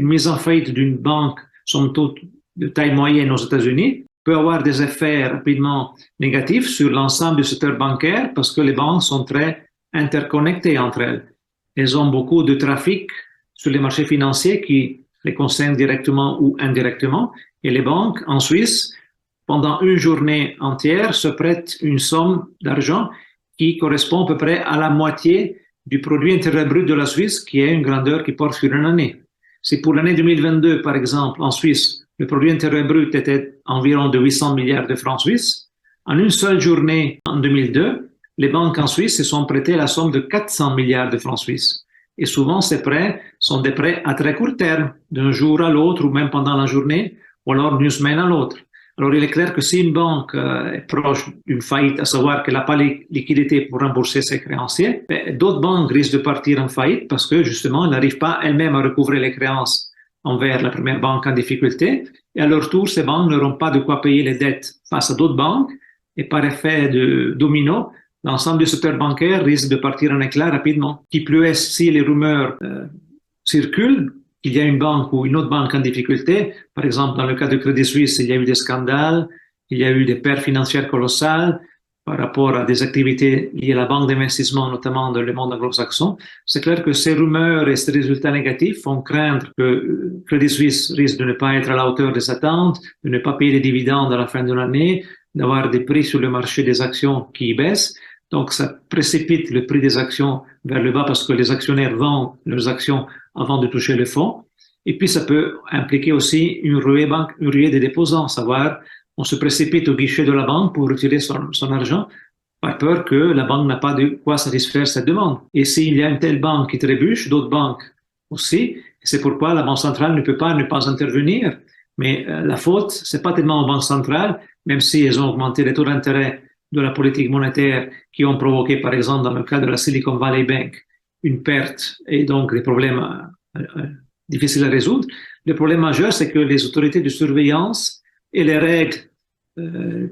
une mise en faillite d'une banque, somme toute, de taille moyenne aux États-Unis, peut avoir des effets rapidement négatifs sur l'ensemble du secteur bancaire parce que les banques sont très interconnectées entre elles. Elles ont beaucoup de trafic sur les marchés financiers qui les concernent directement ou indirectement. Et les banques en Suisse, pendant une journée entière, se prêtent une somme d'argent qui correspond à peu près à la moitié du produit intérieur brut de la Suisse, qui est une grandeur qui porte sur une année. Si pour l'année 2022, par exemple, en Suisse, le produit intérieur brut était environ de 800 milliards de francs suisses, en une seule journée, en 2002, les banques en Suisse se sont prêtées la somme de 400 milliards de francs suisses. Et souvent, ces prêts sont des prêts à très court terme, d'un jour à l'autre, ou même pendant la journée, ou alors d'une semaine à l'autre. Alors, il est clair que si une banque est proche d'une faillite, à savoir qu'elle n'a pas les liquidités pour rembourser ses créanciers, d'autres banques risquent de partir en faillite parce que, justement, elles n'arrivent pas elles-mêmes à recouvrer les créances envers la première banque en difficulté. Et à leur tour, ces banques n'auront pas de quoi payer les dettes face à d'autres banques. Et par effet de domino, l'ensemble du secteur bancaire risque de partir en éclat rapidement. Qui plus est, si les rumeurs circulent, qu'il y a une banque ou une autre banque en difficulté, par exemple dans le cas de Crédit Suisse, il y a eu des scandales, il y a eu des pertes financières colossales par rapport à des activités liées à la banque d'investissement, notamment dans le monde anglo-saxon. C'est clair que ces rumeurs et ces résultats négatifs font craindre que Crédit Suisse risque de ne pas être à la hauteur des attentes, de ne pas payer les dividendes à la fin de l'année, d'avoir des prix sur le marché des actions qui baissent. Donc, ça précipite le prix des actions vers le bas parce que les actionnaires vendent leurs actions avant de toucher le fonds. Et puis, ça peut impliquer aussi une ruée des déposants, savoir on se précipite au guichet de la banque pour retirer son argent par peur que la banque n'a pas de quoi satisfaire cette demande. Et s'il y a une telle banque qui trébuche, d'autres banques aussi. C'est pourquoi la Banque centrale ne peut pas ne pas intervenir. Mais la faute, c'est pas tellement aux banques centrales, même si elles ont augmenté les taux d'intérêt de la politique monétaire qui ont provoqué, par exemple, dans le cas de la Silicon Valley Bank, une perte et donc des problèmes difficiles à résoudre. Le problème majeur, c'est que les autorités de surveillance et les règles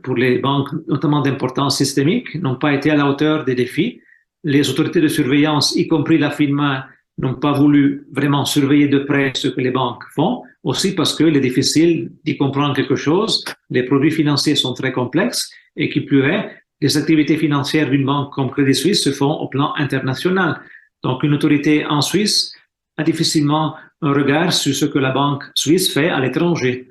pour les banques, notamment d'importance systémique, n'ont pas été à la hauteur des défis. Les autorités de surveillance, y compris la FINMA, n'ont pas voulu vraiment surveiller de près ce que les banques font, aussi parce qu'il est difficile d'y comprendre quelque chose. Les produits financiers sont très complexes et qui plus est, les activités financières d'une banque comme Crédit Suisse se font au plan international. Donc, une autorité en Suisse a difficilement un regard sur ce que la banque suisse fait à l'étranger.